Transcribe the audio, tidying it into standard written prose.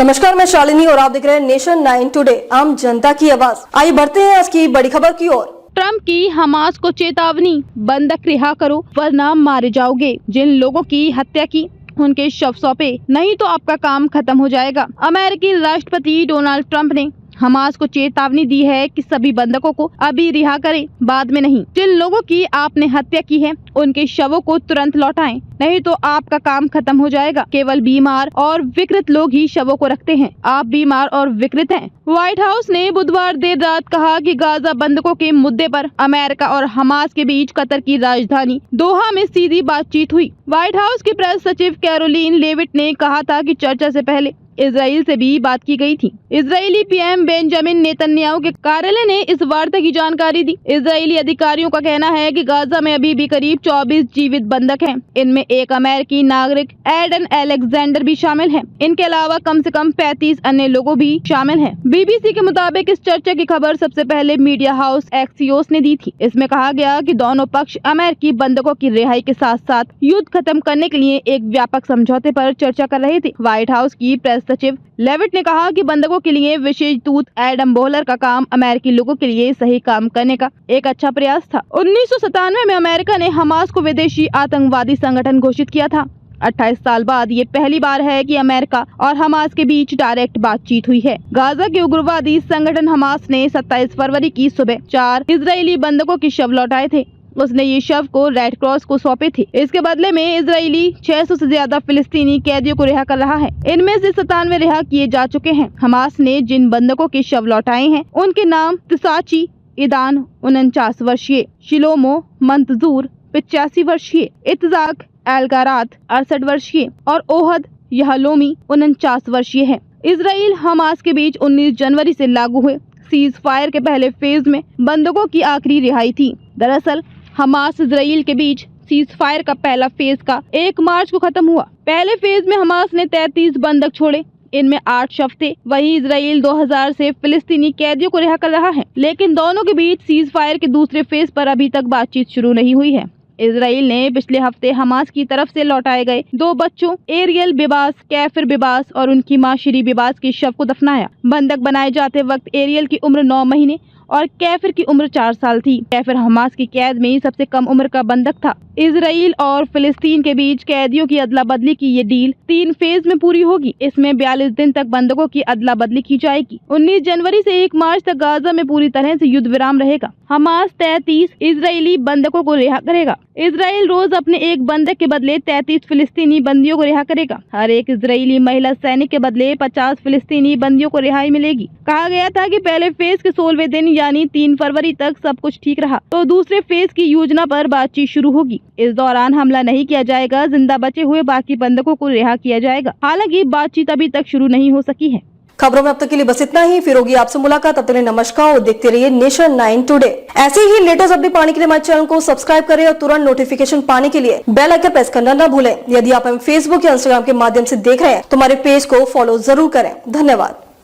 नमस्कार, मैं शालिनी और आप देख रहे हैं नेशन 9 टुडे, आम जनता की आवाज। आइए बढ़ते हैं आज की बड़ी खबर की ओर। ट्रंप की हमास को चेतावनी, बंधक रिहा करो वरना मारे जाओगे। जिन लोगों की हत्या की उनके शव सौंपे, नहीं तो आपका काम खत्म हो जाएगा। अमेरिकी राष्ट्रपति डोनाल्ड ट्रंप ने हमास को चेतावनी दी है कि सभी बंधकों को अभी रिहा करें, बाद में नहीं। जिन लोगों की आपने हत्या की है उनके शवों को तुरंत लौटाएं, नहीं तो आपका काम खत्म हो जाएगा। केवल बीमार और विकृत लोग ही शवों को रखते हैं। आप बीमार और विकृत हैं। व्हाइट हाउस ने बुधवार देर रात कहा कि गाजा बंधकों के मुद्दे पर अमेरिका और हमास के बीच कतर की राजधानी दोहा में सीधी बातचीत हुई। व्हाइट हाउस की प्रेस सचिव कैरोलीन लेविट ने कहा था कि चर्चा से पहले इजराइल से भी बात की गई थी। इजरायली पीएम बेंजामिन नेतन्याहू के कार्यालय ने इस वार्ता की जानकारी दी। इजरायली अधिकारियों का कहना है कि गाजा में अभी भी करीब 24 जीवित बंधक हैं। इनमें एक अमेरिकी नागरिक एडन अलेक्जेंडर भी शामिल है। इनके अलावा कम से कम 35 अन्य लोगों भी शामिल हैं। बीबीसी के मुताबिक इस चर्चा की खबर सबसे पहले मीडिया हाउस एक्सियोस ने दी थी। इसमें कहा गया कि दोनों पक्ष अमेरिकी बंधकों की रिहाई के साथ साथ युद्ध खत्म करने के लिए एक व्यापक समझौते पर चर्चा कर रहे थे। व्हाइट हाउस की प्रेस सचिव लेविट ने कहा कि बंधकों के लिए विशेष दूत एडम बोहलर का काम अमेरिकी लोगों के लिए सही काम करने का एक अच्छा प्रयास था। 1997 में अमेरिका ने हमास को विदेशी आतंकवादी संगठन घोषित किया था। 28 साल बाद ये पहली बार है कि अमेरिका और हमास के बीच डायरेक्ट बातचीत हुई है। गाजा के उग्रवादी संगठन हमास ने 27 फरवरी की सुबह 4 इजरायली बंधकों के शव लौटाए थे। उसने ये शव को रेड क्रॉस को सौंपे थे। इसके बदले में इजरायली 600 से ज्यादा फिलिस्तीनी कैदियों को रिहा कर रहा है। इनमें से 97 रिहा किए जा चुके हैं। हमास ने जिन बंधकों के शव लौटाए हैं उनके नाम तिसाची इदान 49 वर्षीय, शिलोमो मंतजूर 85 वर्षीय, इत्जाक एलगारात 68 वर्षीय और ओहद यहलोमी 49 वर्षीय है। इजराइल हमास के बीच 19 जनवरी से लागू हुए सीज फायर के पहले फेज में बंधकों की आखिरी रिहाई थी। दरअसल हमास इजराइल के बीच सीज फायर का पहला फेज का 1 मार्च को खत्म हुआ। पहले फेज में हमास ने 33 बंधक छोड़े। इनमें 8 शव थे। वहीं इजराइल 2000 से फिलिस्तीनी कैदियों को रिहा कर रहा है, लेकिन दोनों के बीच सीज फायर के दूसरे फेज पर अभी तक बातचीत शुरू नहीं हुई है। इजराइल ने पिछले हफ्ते हमास की तरफ से लौटाए गए 2 बच्चों एरियल बिबास, कैफिर बिबास और उनकी मां शिरी बिबास के शव को दफनाया। बंधक बनाए जाते वक्त एरियल की उम्र 9 महीने और कैफिर की उम्र 4 साल थी। कैफिर हमास की कैद में सबसे कम उम्र का बंधक था। इजराइल और फिलिस्तीन के बीच कैदियों की अदला बदली की ये डील 3 फेज में पूरी होगी। इसमें 42 दिन तक बंधकों की अदला बदली की जाएगी। 19 जनवरी से 1 मार्च तक गाजा में पूरी तरह से युद्ध विराम रहेगा। हमास 33 इजरायली बंधकों को रिहा करेगा। इजराइल रोज अपने एक बंधक के बदले 33 फिलिस्तीनी बंदियों को रिहा करेगा। हर एक इजरायली महिला सैनिक के बदले 50 फिलिस्तीनी बंदियों को रिहाई मिलेगी। कहा गया था कि पहले फेज के 16वें दिन यानी 3 फरवरी तक सब कुछ ठीक रहा तो दूसरे फेज की योजना पर बातचीत शुरू होगी। इस दौरान हमला नहीं किया जाएगा। जिंदा बचे हुए बाकी बंधकों को रिहा किया जाएगा। हालांकि बातचीत अभी तक शुरू नहीं हो सकी है। खबरों में अब तक के लिए बस इतना ही। फिर होगी आपसे मुलाकात। तब तक नमस्कार और देखते रहिए नेशन 9 टुडे। ऐसे ही लेटेस्ट अपडेट पाने के लिए हमारे चैनल को सब्सक्राइब करें और तुरंत नोटिफिकेशन पाने के लिए बेल आइकन प्रेस करना न भूलें। यदि आप हमें फेसबुक या इंस्टाग्राम के माध्यम से देख रहे हैं तो हमारे पेज को फॉलो जरूर करें। धन्यवाद।